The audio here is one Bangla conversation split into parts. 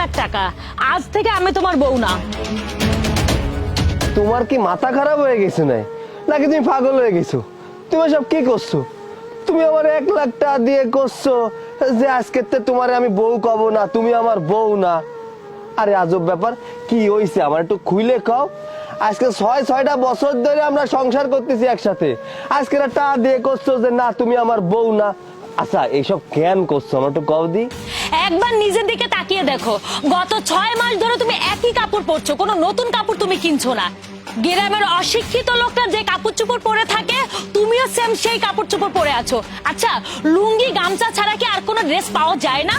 1,00,000 টাকা। আজ থেকে আমি তোমার বউ না। তোমার কি মাথা খারাপ হয়ে গেছে নাকি তুমি পাগল হয়ে গেছো? তুমি সব কি করছো? তুমি আমার 1,00,000 টাকা দিয়ে করছো যে আজকে তোমার আমি বউ কব না, তুমি আমার বউ না। আরে আজব ব্যাপার, কি হইছে আমার একটু খুইলে কও। আজকে 6টা বছর ধরে আমরা সংসার করতেছি একসাথে, আজকে টাকা দিয়ে করছো যে না তুমি আমার বউ না। আচ্ছা এইসব কেন করছো আমার একটু কও দি। একবার নিজের দিকে তাকিয়ে দেখো, গত 6 মাস ধরে তুমি একই কাপড় পরছো, কোনো নতুন কাপড় তুমি কিনছো না। গ্রামের অশিক্ষিত লোকরা যে কাপড় চোপড় পরে থাকে, তুমিও সেম সেই কাপড় চোপড় পরে আছো। আচ্ছা, লুঙ্গি গামছা ছাড়া কি আর কোনো ড্রেস পাওয়া যায় না?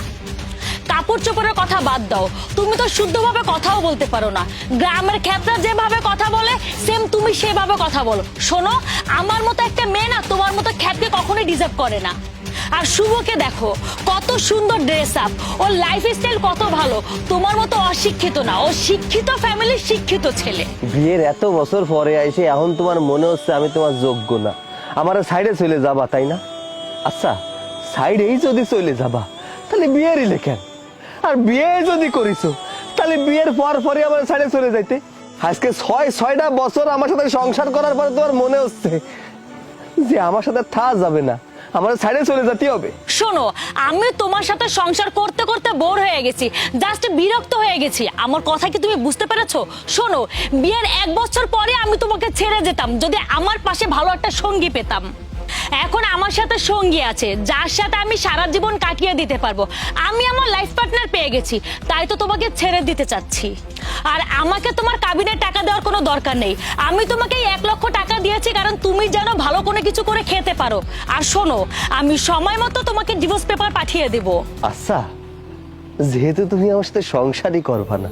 কাপড় চোপড়ের কথা বাদ দাও, তুমি তো শুদ্ধভাবে কথাও বলতে পারো না। গ্রামের ক্ষেত্রে যেভাবে কথা বলে সেম তুমি সেভাবে কথা বলো। শোনো, আমার মতো একটা মেয়ে না তোমার মতো খ্যাতকে কখনোই ডিজার্ভ করে না। আর শুভকে দেখো, কত সুন্দর ড্রেস আপ, ওর লাইফ স্টাইল কত ভালো। তোমার মতো অশিক্ষিত না, ও শিক্ষিত ফ্যামিলির শিক্ষিত ছেলে। বিয়ের এত বছর পরে আইসে এখন তোমার মনে হচ্ছে আমি তোমার যোগ্য না, আমার সাইডে চলে যাবা তাই না? আচ্ছা সাইডেই যদি চলে যাবা তাহলে বিয়েরই লেখেন, আর বিয়ে যদি করিছো তাহলে বিয়ের পরে আমার সাইডে চলে যাইতে। আজকে 6টা বছর আমার সাথে সংসার করার পরে তোমার মনে হচ্ছে যে আমার সাথে থাকা যাবে না, আমার সাইডে চলে যেতে হবে। শোনো, আমি তোমার সাথে সংসার করতে করতে বোর হয়ে গেছি, জাস্ট বিরক্ত হয়ে গেছি। আমার কথা কি তুমি বুঝতে পেরেছো? শোনো, বিয়ের 1 বছর পরে আমি তোমাকে ছেড়ে যেতাম যদি আমার পাশে ভালো একটা সঙ্গী পেতাম। এখন আমার সাথে সঙ্গী আছে যার সাথে আমি সারা জীবন কাটিয়ে দিতে পারবো। আমি আমার লাইফ পার্টনার পেয়ে গেছি, তাই তো তোমাকে ছেড়ে দিতে চাচ্ছি। আর আমাকে তোমার কাবিনের টাকা দেওয়ার কোনো দরকার নেই। আমি তোমাকে 1,00,000 টাকা দিয়েছি কারণ তুমি যেন ভালো কোনো কিছু করে খেতে পারো। আর শোনো, আমি সময় মতো তোমাকে ডিভোর্স পেপার পাঠিয়ে দেব। আচ্ছা, যেহেতু তুমি আমার সাথে সংসারই করবা না,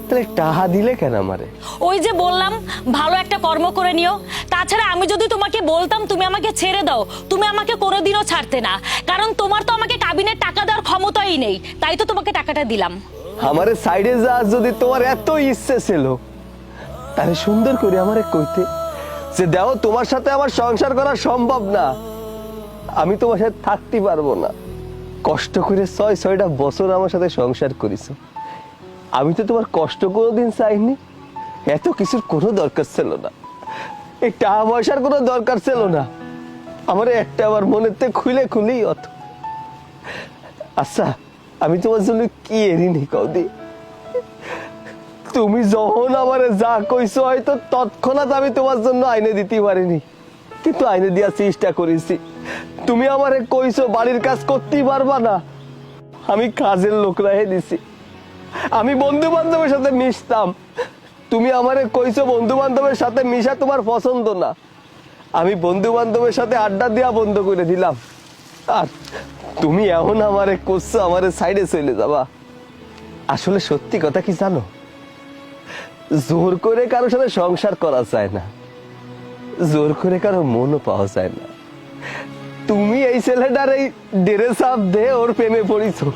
তাহলে টাকা দিলে কেন আমারে? ওই যে বললাম, ভালো একটা কর্ম করে নিও। তাছাড়া আমি যদি তোমাকে বলতাম তুমি আমাকে ছেড়ে দাও, তুমি আমাকে কোনোদিনও ছাড়তে না, কারণ তোমার তো আমাকে কাবিনের টাকা দেওয়ার ক্ষমতাই নেই। তাই তো তোমাকে টাকাটা দিলাম। আমারে সাইডে যা যদি তোমার এত ইচ্ছে ছিল তাহলে সুন্দর করে আমারে কইতে যে দেখো তোমার সাথে আমার সংসার করা সম্ভব না, আমি তোমার সাথে থাকতে পারবো না। কষ্ট করে 6টা বছর আমার সাথে সংসার করেছো, আমি তো তোমার কষ্ট কোনোদিন চাইনি। এত কিছুর কোনো দরকার ছিল না, এই টাকা পয়সার কোনো দরকার ছিল না। আমার একটা আমার মনেতে খুলেই অত। আচ্ছা, আমি তোমার জন্য কি এরিনি কৌদি? তুমি যখন আমারে যা কইছো হয়তো তৎক্ষণাৎ আমি তোমার জন্য আইনে দিতে পারিনি, কিন্তু আইনে দেওয়ার চেষ্টা করেছি। তুমি আমারে কইছো বাড়ির কাজ করতেই পারবা না, আমি কাজের লোক রাহে দিছি। আমি বন্ধু বান্ধবের সাথে মিশতাম, তুমি আমারে কইছো বন্ধু বান্ধবের সাথে মিশা তোমার পছন্দ না। আমি বন্ধু বান্ধবের সাথে আড্ডা দেওয়া বন্ধ করে দিলাম, আর তুমি এখন আমারে করছো আমারে সাইডে চলে যাবা। আসলে সত্যি কথা কি জানো, জোর করে কারোর সাথে সংসার করা যায় না, জোর করে কারো মনও পাওয়া যায় না। তুমি এই ছেলেটার এই ড্রেস আপ দে ওর প্রেমে পড়িছো,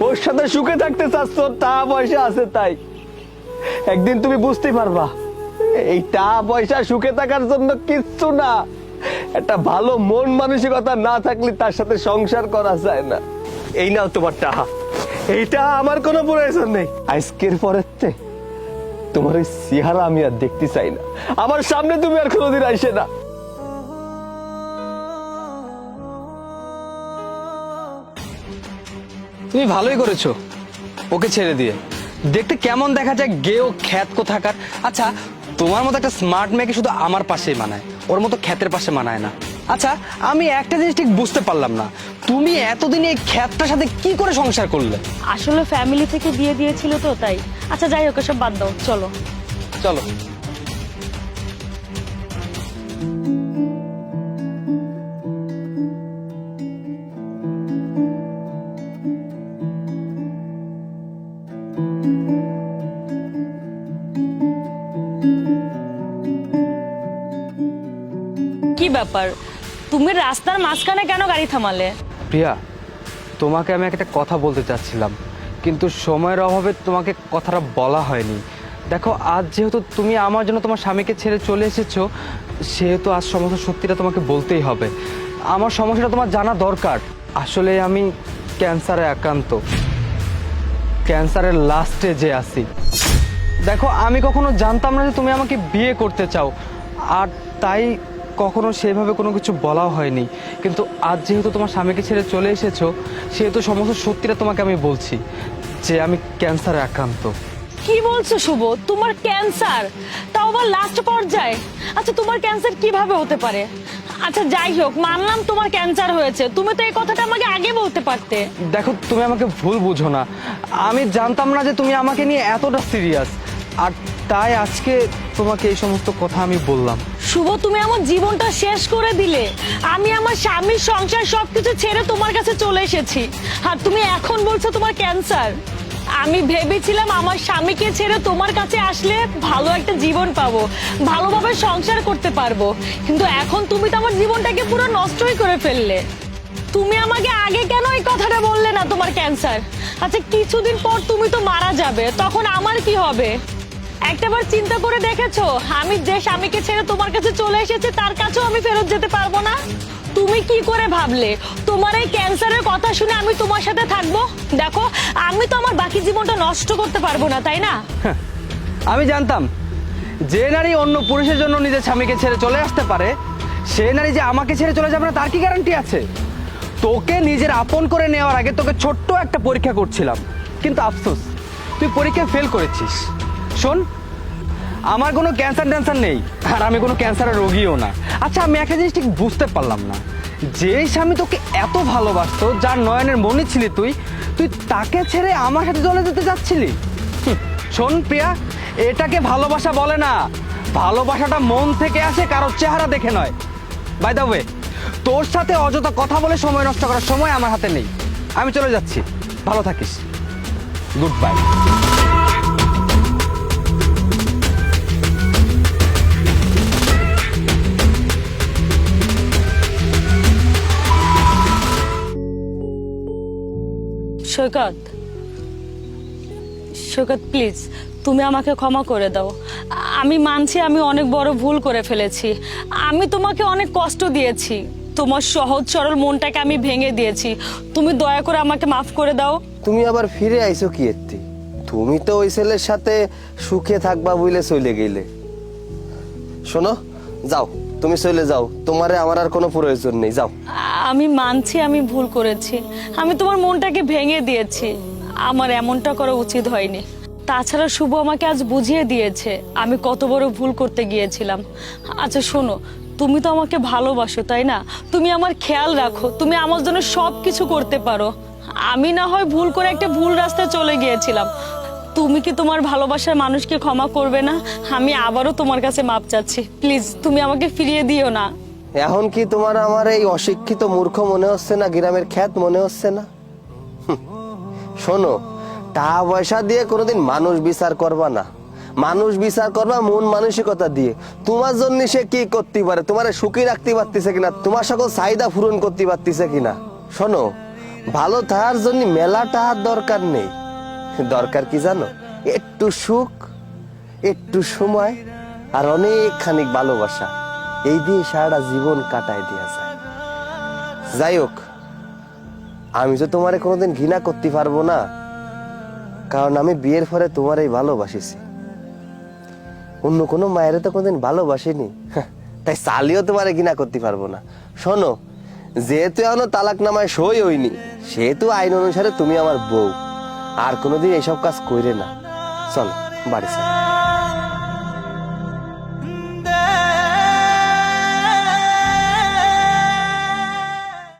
ওর সাথে সুখে থাকতে চাচ্ছ, টাকা পয়সা আছে তাই। একদিন তুমি বুঝতে পারবা এই টাকা পয়সা সুখে থাকার জন্য কিচ্ছু না। একটা ভালো মন মানসিকতা না থাকলে তার সাথে সংসার করা যায় না। এই নাও তোমার টাকা, এইটা আমার কোনো প্রয়োজন নেই। আজকের পরের তোমার ওই চেহারা আমি আর দেখতে চাই না, আমার সামনে তুমি আর কোনোদিন আইসে না। তুমি ভালোই করেছো ওকে ছেড়ে দিয়ে। দেখতে কেমন দেখা যায় গেও খ্যাত কোথাকার। আচ্ছা, তোমার মতো একটা স্মার্ট মেয়েকে শুধু আমার পাশেই মানায়, ওর মতো খ্যাতের পাশে মানায় না। আচ্ছা, আমি একটা জিনিস ঠিক বুঝতে পারলাম না, তুমি এতদিন এই খ্যাতটার সাথে কি করে সংসার করলে? আসলে ফ্যামিলি থেকে বিয়ে দিয়েছিল তো তাই। আচ্ছা যাই হোক, সব বাদ দাও, চলো। চলো। কি ব্যাপার, তুমি রাস্তার মাঝখানে কেন গাড়ি থামালে? প্রিয়া, তোমাকে আমি একটা কথা বলতে চাচ্ছিলাম, কিন্তু সময়ের অভাবে তোমাকে কথাটা বলা হয়নি। দেখো, আজ যেহেতু তুমি আমার জন্য তোমার স্বামীকে ছেড়ে চলে এসেছো, সেহেতু আজ সমস্ত সত্যিটা তোমাকে বলতেই হবে। আমার সমস্যাটা তোমার জানা দরকার। আসলে আমি ক্যান্সারে আক্রান্ত। ক্যান্সারের লাস্টে যে আছি। দেখো, আমি কখনো জানতাম না যে তুমি আমাকে বিয়ে করতে চাও, আর তাই কখনো সেভাবে কোনো কিছু বলাও হয়নি। কিন্তু আজ যেহেতু তোমার স্বামীকে ছেড়ে চলে এসেছো, সেহেতু সমস্ত সত্যিটা তোমাকে আমি বলছি যে আমি ক্যান্সারে আক্রান্ত। কি বলছো শুভ, তোমার ক্যান্সার, তাও আবার লাস্ট পর্যায়ে? আচ্ছা, তোমার ক্যান্সার কিভাবে হতে পারে? আচ্ছা যাই হোক, মানলাম তোমার ক্যান্সার হয়েছে, তুমি তো এই কথাটা আমাকে আগে বলতে পারতে। দেখো, তুমি আমাকে ভুল বুঝো না, আমি জানতাম না যে তুমি আমাকে নিয়ে এতটা সিরিয়াস, আর তাই আজকে তোমাকে এই সমস্ত কথা আমি বললাম। শুভ, তুমি আমার জীবনটা শেষ করে দিলে। আমি আমার স্বামীর সংসার সবকিছু ছেড়ে তোমার কাছে চলে এসেছি, আর তুমি এখন বলছো তোমার ক্যান্সার। আমি ভেবেছিলাম আমার স্বামীকে ছেড়ে তোমার কাছে আসলে ভালো একটা জীবন পাবো, ভালোভাবে সংসার করতে পারবো, কিন্তু এখন তুমি তো আমার জীবনটাকে পুরো নষ্টই করে ফেললে। তুমি আমাকে আগে কেন এই কথাটা বললে না তোমার ক্যান্সার? আচ্ছা, কিছুদিন পর তুমি তো মারা যাবে, তখন আমার কি হবে? একটাবার চিন্তা করে দেখেছো, আমি যে স্বামীকে ছেড়ে তোমার কাছে চলে এসেছি তার কাছেও আমি ফেরত যেতে পারবো না? তুমি কি করে ভাবলে তোমার এই ক্যান্সারের কথা শুনে আমি তোমার সাথে থাকবো? দেখো, আমি তো আমার বাকি জীবনটা নষ্ট করতে পারবো না, তাই না? আমি জানতাম যে নারী অন্য পুরুষের জন্য নিজের স্বামীকে ছেড়ে চলে আসতে পারে, সে নারী যে আমাকে ছেড়ে চলে যাবে না তার কি গ্যারান্টি আছে? তোকে নিজের আপন করে নেওয়ার আগে তোকে ছোট্ট একটা পরীক্ষা করছিলাম, কিন্তু আফসোস তুই পরীক্ষায় ফেল করেছিস। শোন, আমার কোনো ক্যান্সার নেই, আর আমি কোনো ক্যান্সারের রোগীও না। আচ্ছা, আমি একটা জিনিস ঠিক বুঝতে পারলাম না, যে স্বামী তোকে এত ভালোবাসতো, যার নয়নের মনি ছিলি তুই, তুই তাকে ছেড়ে আমার সাথে চলে যেতে চাচ্ছিলি? শোন প্রিয়া, এটাকে ভালোবাসা বলে না। ভালোবাসাটা মন থেকে আসে, কারোর চেহারা দেখে নয়। বাই দ্য ওয়ে, তোর সাথে অযথা কথা বলে সময় নষ্ট করার সময় আমার হাতে নেই। আমি চলে যাচ্ছি, ভালো থাকিস, good bye. Saikat, Saikat please, তুমি আমাকে ক্ষমা করে দাও। আমি মানছি আমি অনেক বড় ভুল করে ফেলেছি। আমি তোমাকে অনেক কষ্ট দিয়েছি, তোমার সহজ সরল মনটাকে আমি ভেঙে দিয়েছি। তুমি দয়া করে আমাকে মাফ করে দাও। তুমি আবার ফিরে আইছো কি এতে? তুমি তো ওই ছেলের সাথে সুখে থাকবা বলে চলে গেলে। শোনো, যাও, তুমি চলে যাও, তোমারে আমার আর কোনো প্রয়োজন নেই, যাও। আমি মানছি আমি ভুল করেছি, আমি তোমার মনটাকে ভেঙে দিয়েছি, আমার এমনটা করা উচিত হয়নি। তাছাড়া শুভ আমাকে আজ বুঝিয়ে দিয়েছে আমি কত বড় ভুল করতে গিয়েছিলাম। আচ্ছা শোনো, তুমি তো আমাকে ভালোবাসো তাই না? তুমি আমার খেয়াল রাখো, তুমি আমার জন্য সব কিছু করতে পারো। আমি না হয় ভুল করে একটা ভুল রাস্তায় চলে গিয়েছিলাম, তুমি কি তোমার ভালোবাসার মানুষকে ক্ষমা করবে না? আমি আবারও তোমার কাছে মাপ চাচ্ছি, প্লিজ তুমি আমাকে ফিরিয়ে দিও না। এখন কি তোমার আমার এই অশিক্ষিত মূর্খ মনে হচ্ছে না? গ্রামের খ্যাত মনে হচ্ছে না? শোনো, টাকা পয়সা দিয়ে কোনোদিন মানুষ বিচার করবা না, মানুষ বিচার করবা মন মানসিকতা দিয়ে। তোমার জন্য সে কি করতে পারে, তোমার সুখী রাখতে পারতেছে কিনা, তোমার সকল চাহিদা পূরণ করতে পারতেছে কিনা। শোনো, ভালো থাকার জন্য মেলা টাকার দরকার নেই, দরকার কি জানো? একটু সুখ, একটু সময়, আর অনেক খানিক ভালোবাসা, এই দিয়ে সারাটা জীবন কাটায় দেওয়া যায়। যাই হোক, আমি তো তোমারে কোনোদিন ঘৃণা করতে পারবো না, কারণ আমি বিয়ের পরে তোমারই ভালোবাসিছি, অন্য কোনো মায়ের তো কোনোদিন ভালোবাসিনি, তাই চালিও তোমারে ঘৃণা করতে পারবো না। শোনো, যেহেতু এখনো তালাক নামায় সই হইনি, সেহেতু আইন অনুসারে তুমি আমার বউ, আর কোনোদিন এইসব কাজ কইরে না। চল বাড়ি চল।